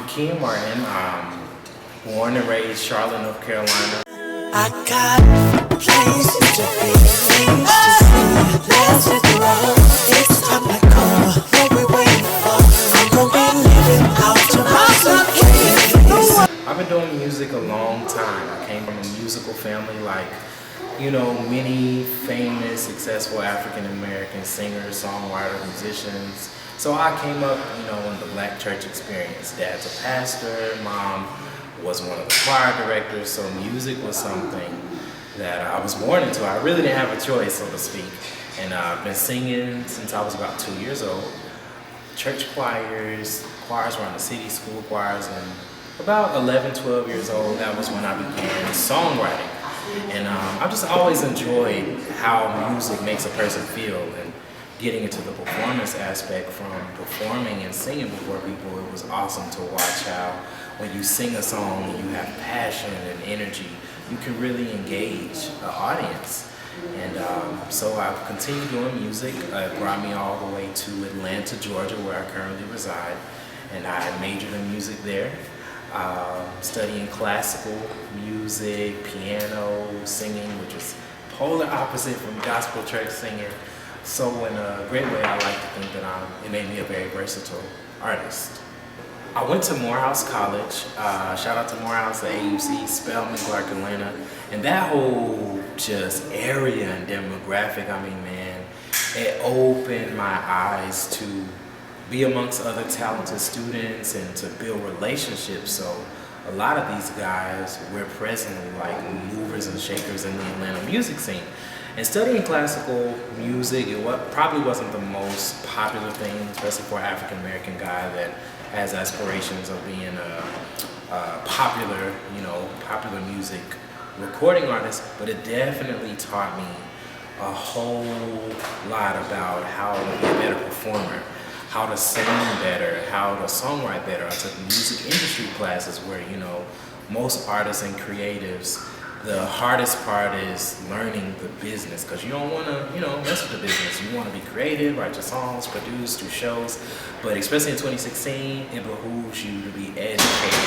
Keeyen Martin, born and raised Charlotte, North Carolina. I got places to be, things to see. Let's hit the road. It's time to go. What we waiting for? I'm gonna be living out to my suitcase. I've been doing music a long time. I came from a musical family like, many famous, successful African-American singers, songwriters, musicians. So I came up, in the black church experience. Dad's a pastor, mom was one of the choir directors, so music was something that I was born into. I really didn't have a choice, so to speak. And I've been singing since I was about 2 years old. Church choirs around the city, school choirs, and about 11, 12 years old, that was when I began songwriting. And I've just always enjoyed how music makes a person feel, and getting into the performance aspect from performing and singing before people, it was awesome to watch how when you sing a song and you have passion and energy, you can really engage the audience. And so I've continued doing music. It brought me all the way to Atlanta, Georgia, where I currently reside. And I majored in music there, studying classical music, piano, singing, which is polar opposite from gospel church singing. So in a great way, I like to think that it made me a very versatile artist. I went to Morehouse College. Shout out to Morehouse, the AUC, Spelman, Clark, Atlanta. And that whole just area and demographic, it opened my eyes to be amongst other talented students and to build relationships. So a lot of these guys were presently like movers and shakers in the Atlanta music scene. And studying classical music, probably wasn't the most popular thing, especially for an African-American guy that has aspirations of being a popular music recording artist. But it definitely taught me a whole lot about how to be a better performer, how to sing better, how to songwrite better. I took music industry classes where, most artists and creatives, the hardest part is learning the business, because you don't want to, mess with the business. You want to be creative, write your songs, produce, do shows. But especially in 2016, it behooves you to be educated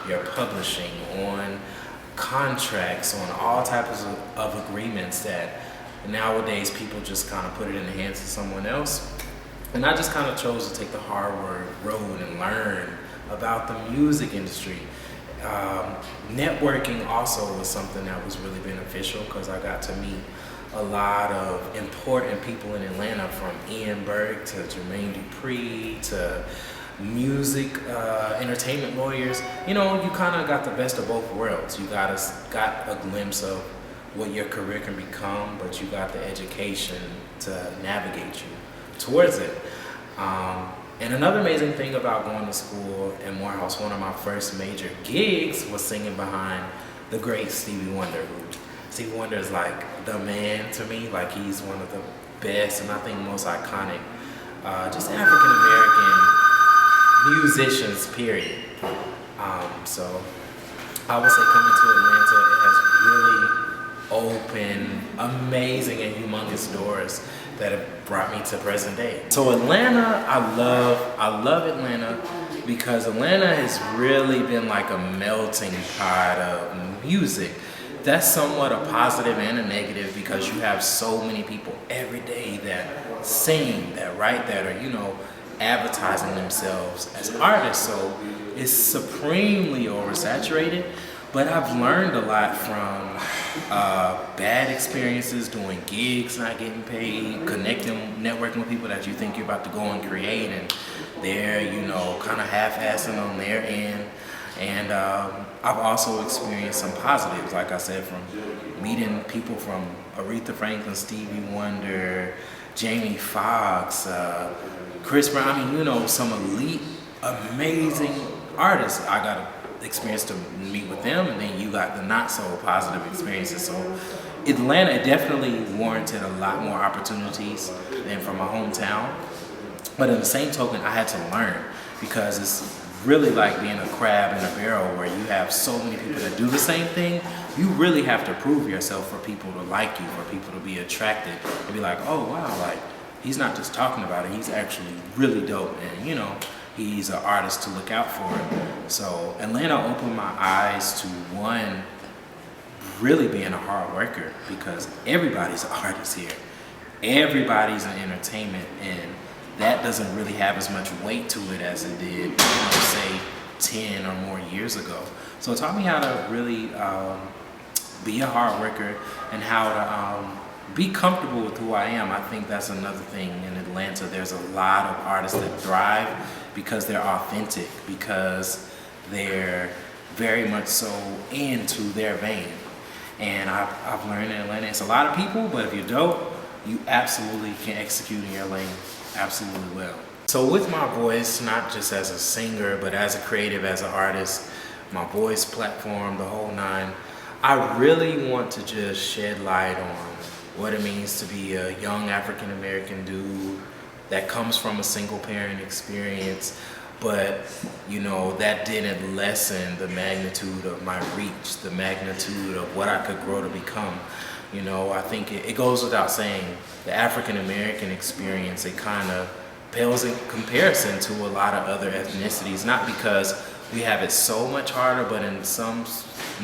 on your publishing, on contracts, on all types of agreements that nowadays people just kind of put it in the hands of someone else. And I just kind of chose to take the hard road and learn about the music industry. Networking also was something that was really beneficial, because I got to meet a lot of important people in Atlanta, from Ian Burke to Jermaine Dupri to music entertainment lawyers. You kind of got the best of both worlds. You got a glimpse of what your career can become, but you got the education to navigate you towards it. And another amazing thing about going to school in Morehouse, one of my first major gigs was singing behind the great Stevie Wonder. Stevie Wonder is like the man to me. Like, he's one of the best and I think most iconic just African-American musicians, period. So I would say coming to Atlanta, it has really opened amazing and humongous doors that have brought me to present day. So Atlanta, I love Atlanta, because Atlanta has really been like a melting pot of music. That's somewhat a positive and a negative, because you have so many people every day that sing, that write, that are, advertising themselves as artists. So it's supremely oversaturated. But I've learned a lot from bad experiences, doing gigs, not getting paid, networking with people that you think you're about to go and create, and they're, kind of half-assing on their end. And I've also experienced some positives, like I said, from meeting people from Aretha Franklin, Stevie Wonder, Jamie Foxx, Chris Brown. Some elite, amazing artists. I got experience to meet with them, and then you got the not so positive experiences. So Atlanta definitely warranted a lot more opportunities than from my hometown. But in the same token, I had to learn, because it's really like being a crab in a barrel, where you have so many people that do the same thing. You really have to prove yourself for people to like you, for people to be attracted, to be like, oh wow, like, he's not just talking about it, he's actually really dope. And he's an artist to look out for. So Atlanta opened my eyes to one, really being a hard worker, because everybody's an artist here. Everybody's in entertainment, and that doesn't really have as much weight to it as it did, say 10 or more years ago. So it taught me how to really be a hard worker and how to be comfortable with who I am. I think that's another thing in Atlanta. There's a lot of artists that thrive because they're authentic, because they're very much so into their vein. And I've learned in Atlanta, it's a lot of people, but if you're dope, you absolutely can execute in your lane absolutely well. So with my voice, not just as a singer, but as a creative, as an artist, my voice platform, the whole nine, I really want to just shed light on what it means to be a young African American dude that comes from a single parent experience, but that didn't lessen the magnitude of my reach, the magnitude of what I could grow to become. I think it goes without saying, the African American experience, it kind of pales in comparison to a lot of other ethnicities, not because we have it so much harder, but in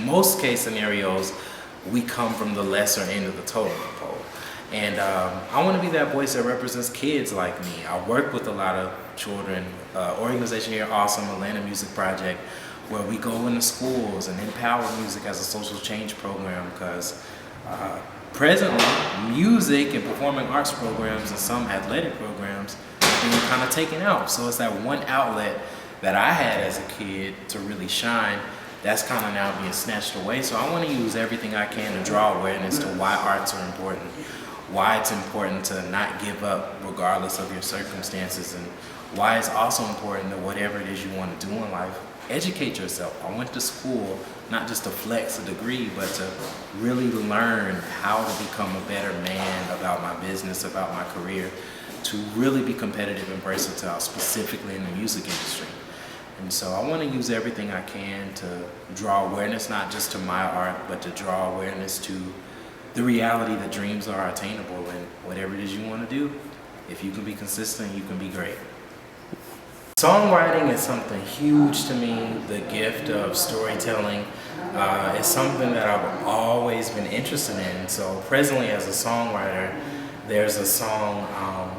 most case scenarios, we come from the lesser end of the totem pole. And I want to be that voice that represents kids like me. I work with a lot of children. Organization here, awesome, Atlanta Music Project, where we go into schools and empower music as a social change program, because presently, music and performing arts programs and some athletic programs are being kind of taken out. So it's that one outlet that I had as a kid to really shine, that's kind of now being snatched away. So I want to use everything I can to draw awareness to why arts are important, why it's important to not give up regardless of your circumstances, and why it's also important that whatever it is you want to do in life, educate yourself. I went to school not just to flex a degree, but to really learn how to become a better man about my business, about my career, to really be competitive and versatile, specifically in the music industry. And so I want to use everything I can to draw awareness, not just to my art, but to draw awareness to the reality that dreams are attainable, and whatever it is you want to do, if you can be consistent, you can be great. Songwriting is something huge to me. The gift of storytelling is something that I've always been interested in. So presently as a songwriter, there's a song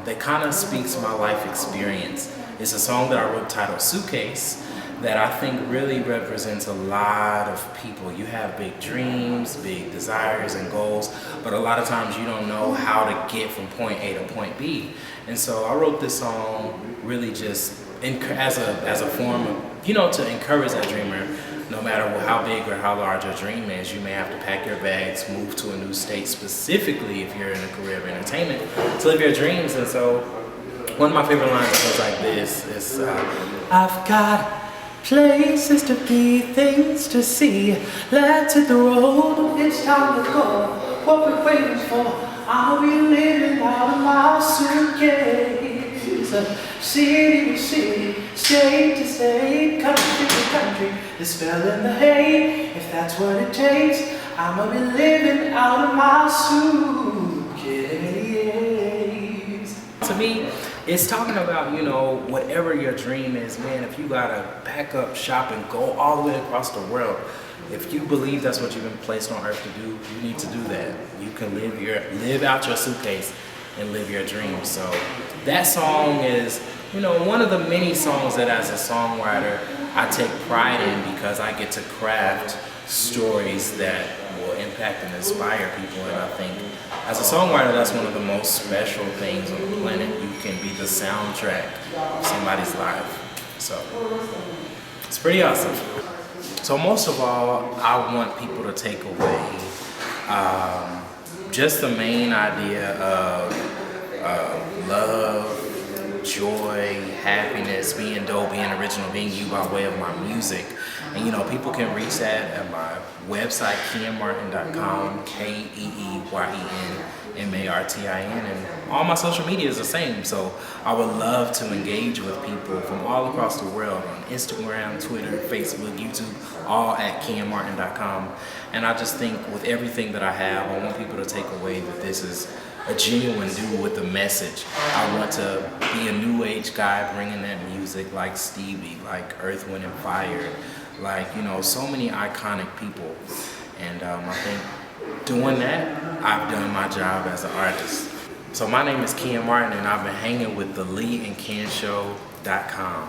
that kind of speaks my life experience. It's a song that I wrote titled Suitcase that I think really represents a lot of people. You have big dreams, big desires and goals, but a lot of times you don't know how to get from point A to point B. And so I wrote this song really just as a form of, to encourage that dreamer. No matter how big or how large your dream is, you may have to pack your bags, move to a new state, specifically if you're in a career of entertainment, to live your dreams. And so one of my favorite lines goes like this. It's, I've got places to be, things to see. Let's hit the road, it's time to go. What we're waiting for, I'll be living out of my suitcase. City to city, state to state, country to country, the spell in the hay. If that's what it takes, I'ma be living out of my suitcase. To me, it's talking about, whatever your dream is, man, if you gotta pack up shop and go all the way across the world, if you believe that's what you've been placed on earth to do, you need to do that. You can live out your suitcase and live your dreams. So that song is, one of the many songs that as a songwriter I take pride in, because I get to craft stories that will impact and inspire people. And I think as a songwriter, that's one of the most special things on the planet. You can be the soundtrack of somebody's life. So it's pretty awesome. So most of all, I want people to take away just the main idea of love, joy, happiness, being dope, being original, being you by way of my music. And people can reach that at my website, KeeyenMartin.com, KeeyenMartin, and all my social media is the same. So I would love to engage with people from all across the world on Instagram, Twitter, Facebook, YouTube, all at KeeyenMartin.com. And I just think with everything that I have, I want people to take away that this is a genuine dude with a message. I want to be a new age guy bringing that music like Stevie, like Earth, Wind and Fire, like, you know, so many iconic people. And I think doing that, I've done my job as an artist. So my name is Keeyen Martin, and I've been hanging with the LeeandKenShow.com.